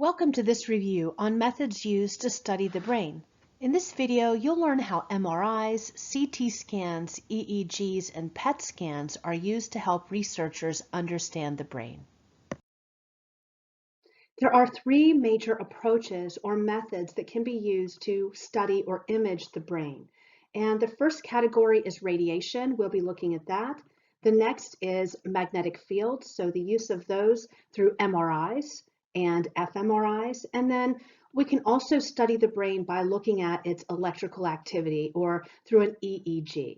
Welcome to this review on methods used to study the brain. In this video, you'll learn how MRIs, CT scans, EEGs, and PET scans are used to help researchers understand the brain. There are three major approaches or methods that can be used to study or image the brain. And the first category is radiation. We'll be looking at that. The next is magnetic fields, so the use of those through MRIs and fMRIs. And then we can also study the brain by looking at its electrical activity or through an EEG.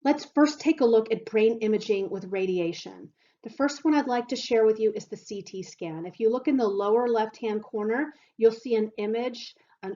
Let's first take a look at brain imaging with radiation. The first one I'd like to share with you is the CT scan. If you look in the lower left-hand corner, you'll see an image, a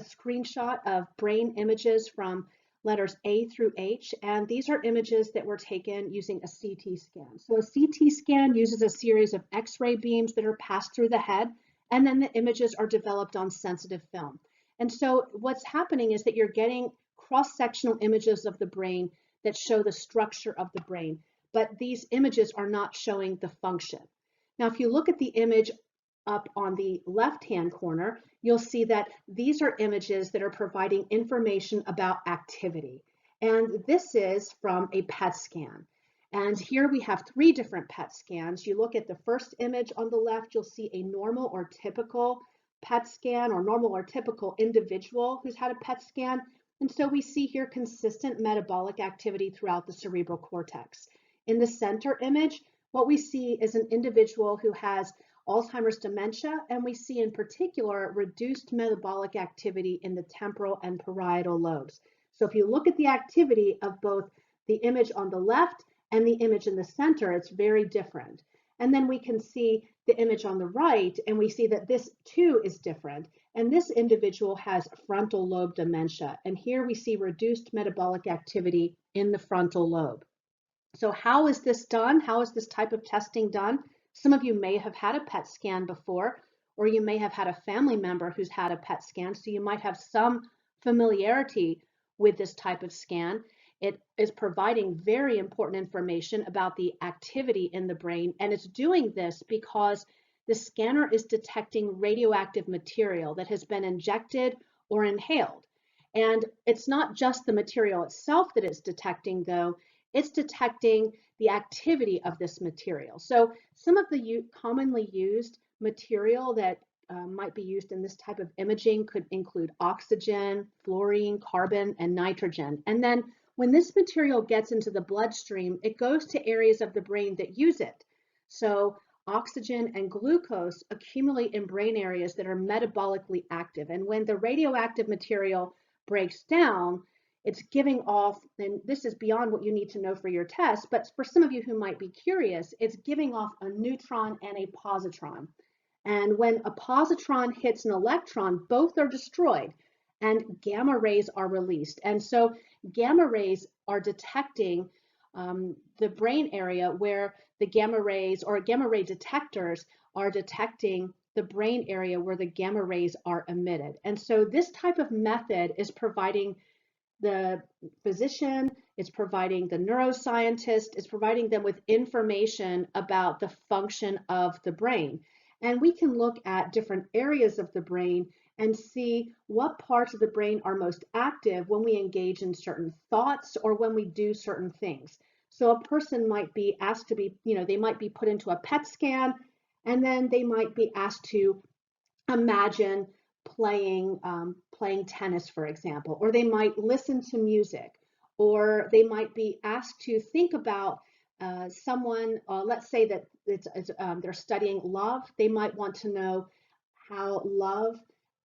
screenshot of brain images from letters A through H, and these are images that were taken using a CT scan. So a CT scan uses a series of X-ray beams that are passed through the head, and then the images are developed on sensitive film. And so what's happening is that you're getting cross-sectional images of the brain that show the structure of the brain, but these images are not showing the function. Now, if you look at the image up on the left-hand corner, you'll see that these are images that are providing information about activity. And this is from a PET scan. And here we have three different PET scans. You look at the first image on the left, you'll see a normal or typical PET scan or normal or typical individual who's had a PET scan. And so we see here consistent metabolic activity throughout the cerebral cortex. In the center image, what we see is an individual who has Alzheimer's dementia, and we see in particular reduced metabolic activity in the temporal and parietal lobes. So if you look at the activity of both the image on the left and the image in the center, it's very different. And then we can see the image on the right, and we see that this too is different. And this individual has frontal lobe dementia. And here we see reduced metabolic activity in the frontal lobe. So how is this done? How is this type of testing done? Some of you may have had a PET scan before, or you may have had a family member who's had a PET scan, so you might have some familiarity with this type of scan. It is providing very important information about the activity in the brain, and it's doing this because the scanner is detecting radioactive material that has been injected or inhaled. And it's not just the material itself that it's detecting, though. It's detecting the activity of this material. So some of the commonly used material that might be used in this type of imaging could include oxygen, fluorine, carbon, and nitrogen. And then when this material gets into the bloodstream, it goes to areas of the brain that use it. So oxygen and glucose accumulate in brain areas that are metabolically active. And when the radioactive material breaks down, it's giving off, and this is beyond what you need to know for your test, but for some of you who might be curious, it's giving off a neutron and a positron. And when a positron hits an electron, both are destroyed and gamma rays are released. And so gamma rays are detecting the brain area where the gamma rays or gamma ray detectors are detecting the brain area where the gamma rays are emitted. And so this type of method is providing the physician, it's providing the neuroscientist, it's providing them with information about the function of the brain. And we can look at different areas of the brain and see what parts of the brain are most active when we engage in certain thoughts or when we do certain things. So a person might be asked to be, they might be put into a PET scan, and then they might be asked to imagine playing tennis, for example, or they might listen to music, or they might be asked to think about someone, let's say that they're studying love. They might want to know how love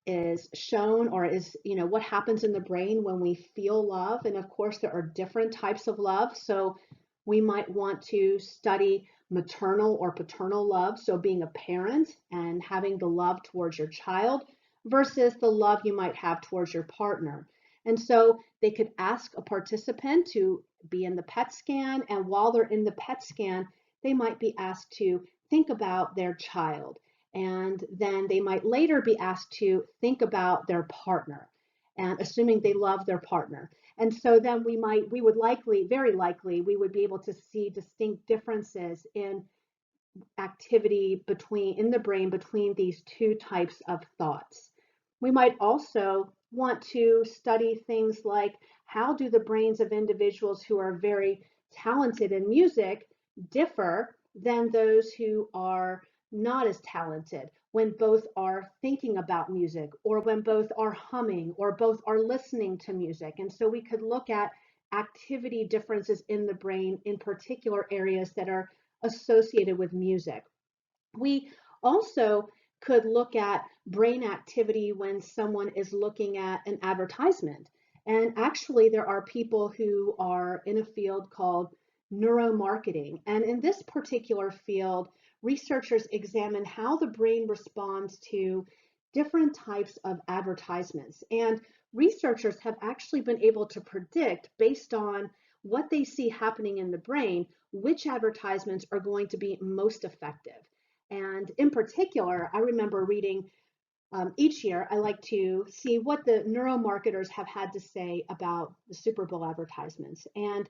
is shown, or is, what happens in the brain when we feel love. And of course, there are different types of love. So we might want to study maternal or paternal love, so being a parent and having the love towards your child versus the love you might have towards your partner. And so they could ask a participant to be in the PET scan, and while they're in the PET scan, they might be asked to think about their child. And then they might later be asked to think about their partner, and assuming they love their partner. And so then we would likely, very likely, we would be able to see distinct differences in activity in the brain between these two types of thoughts. We might also want to study things like how do the brains of individuals who are very talented in music differ than those who are not as talented when both are thinking about music or when both are humming or both are listening to music. And so we could look at activity differences in the brain in particular areas that are associated with music. We also could look at brain activity when someone is looking at an advertisement. And actually, there are people who are in a field called neuromarketing. And in this particular field, researchers examine how the brain responds to different types of advertisements. And researchers have actually been able to predict, based on what they see happening in the brain, which advertisements are going to be most effective. And in particular, I remember reading each year, I like to see what the neuromarketers have had to say about the Super Bowl advertisements. And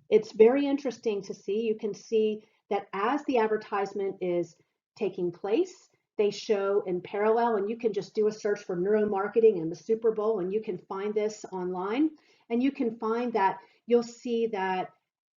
it's very interesting to see. You can see that as the advertisement is taking place, they show in parallel, and you can just do a search for neuromarketing and the Super Bowl, and you can find this online. And you can find that you'll see that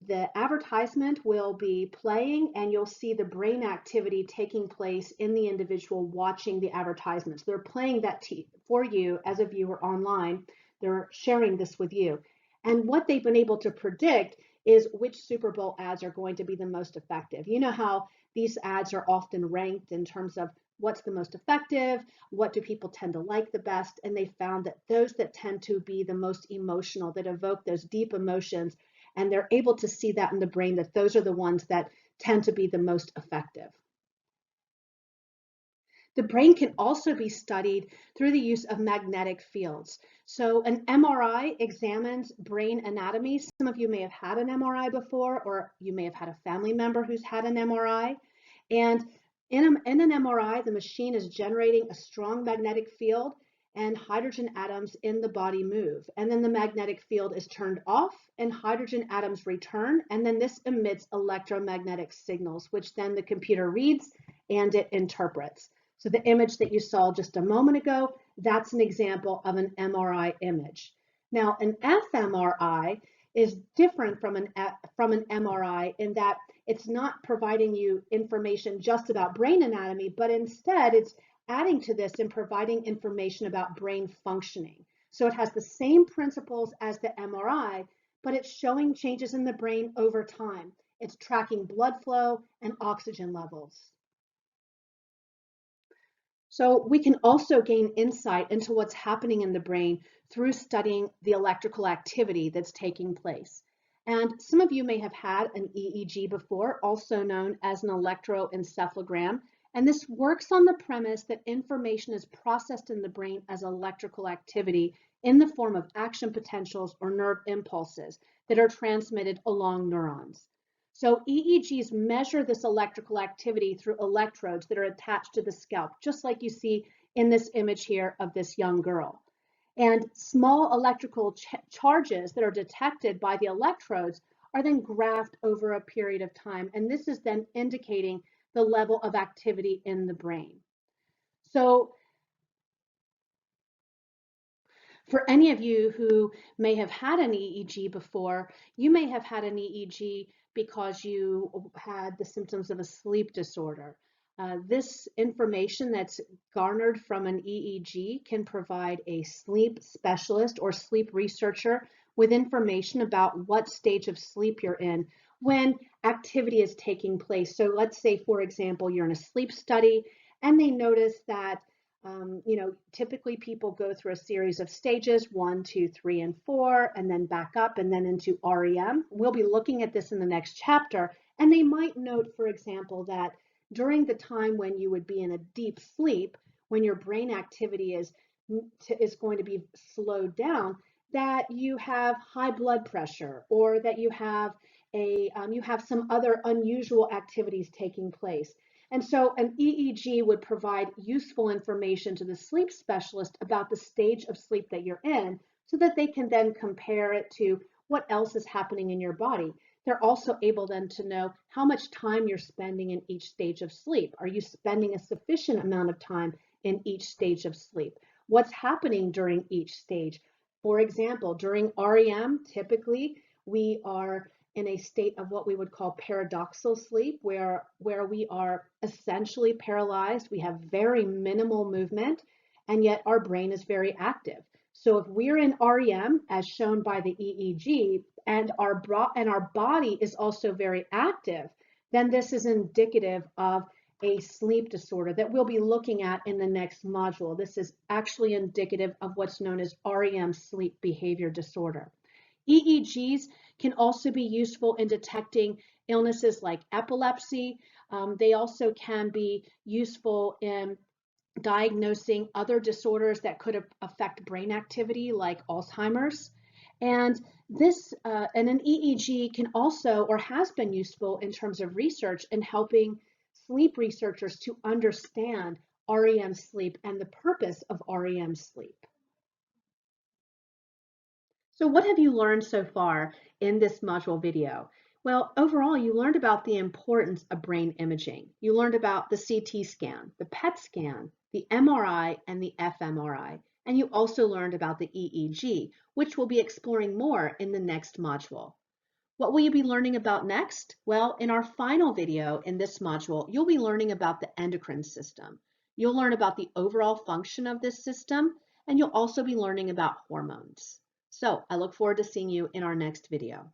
the advertisement will be playing and you'll see the brain activity taking place in the individual watching the advertisements. They're playing that for you as a viewer online. They're sharing this with you. And what they've been able to predict is which Super Bowl ads are going to be the most effective. You know how these ads are often ranked in terms of what's the most effective, what do people tend to like the best, and they found that those that tend to be the most emotional, that evoke those deep emotions, and they're able to see that in the brain, that those are the ones that tend to be the most effective. The brain can also be studied through the use of magnetic fields. So an MRI examines brain anatomy. Some of you may have had an MRI before, or you may have had a family member who's had an MRI. And in an MRI, the machine is generating a strong magnetic field, and hydrogen atoms in the body move. And then the magnetic field is turned off and hydrogen atoms return. And then this emits electromagnetic signals, which then the computer reads and it interprets. So the image that you saw just a moment ago, that's an example of an MRI image. Now, an fMRI is different from an MRI in that it's not providing you information just about brain anatomy, but instead it's adding to this and providing information about brain functioning. So it has the same principles as the MRI, but it's showing changes in the brain over time. It's tracking blood flow and oxygen levels. So we can also gain insight into what's happening in the brain through studying the electrical activity that's taking place. And some of you may have had an EEG before, also known as an electroencephalogram. And this works on the premise that information is processed in the brain as electrical activity in the form of action potentials or nerve impulses that are transmitted along neurons. So EEGs measure this electrical activity through electrodes that are attached to the scalp, just like you see in this image here of this young girl. And small electrical charges that are detected by the electrodes are then graphed over a period of time. And this is then indicating the level of activity in the brain. So for any of you who may have had an EEG before, you may have had an EEG because you had the symptoms of a sleep disorder. This information that's garnered from an EEG can provide a sleep specialist or sleep researcher with information about what stage of sleep you're in when activity is taking place. So let's say, for example, you're in a sleep study and they notice that typically people go through a series of stages, 1, 2, 3, and 4, and then back up and then into REM. We'll be looking at this in the next chapter. And they might note, for example, that during the time when you would be in a deep sleep, when your brain activity is going to be slowed down, that you have high blood pressure or that you have some other unusual activities taking place. And so an EEG would provide useful information to the sleep specialist about the stage of sleep that you're in so that they can then compare it to what else is happening in your body. They're also able then to know how much time you're spending in each stage of sleep. Are you spending a sufficient amount of time in each stage of sleep? What's happening during each stage? For example, during REM, typically we are in a state of what we would call paradoxal sleep, where we are essentially paralyzed. We have very minimal movement, and yet our brain is very active. So if we're in REM, as shown by the EEG, and our body is also very active, then this is indicative of a sleep disorder that we'll be looking at in the next module. This is actually indicative of what's known as REM sleep behavior disorder. EEGs can also be useful in detecting illnesses like epilepsy. They also can be useful in diagnosing other disorders that could affect brain activity like Alzheimer's. And an EEG can also, or has been useful in terms of research in helping sleep researchers to understand REM sleep and the purpose of REM sleep. So what have you learned so far in this module video? Well, overall, you learned about the importance of brain imaging. You learned about the CT scan, the PET scan, the MRI, and the fMRI. And you also learned about the EEG, which we'll be exploring more in the next module. What will you be learning about next? Well, in our final video in this module, you'll be learning about the endocrine system. You'll learn about the overall function of this system, and you'll also be learning about hormones. So I look forward to seeing you in our next video.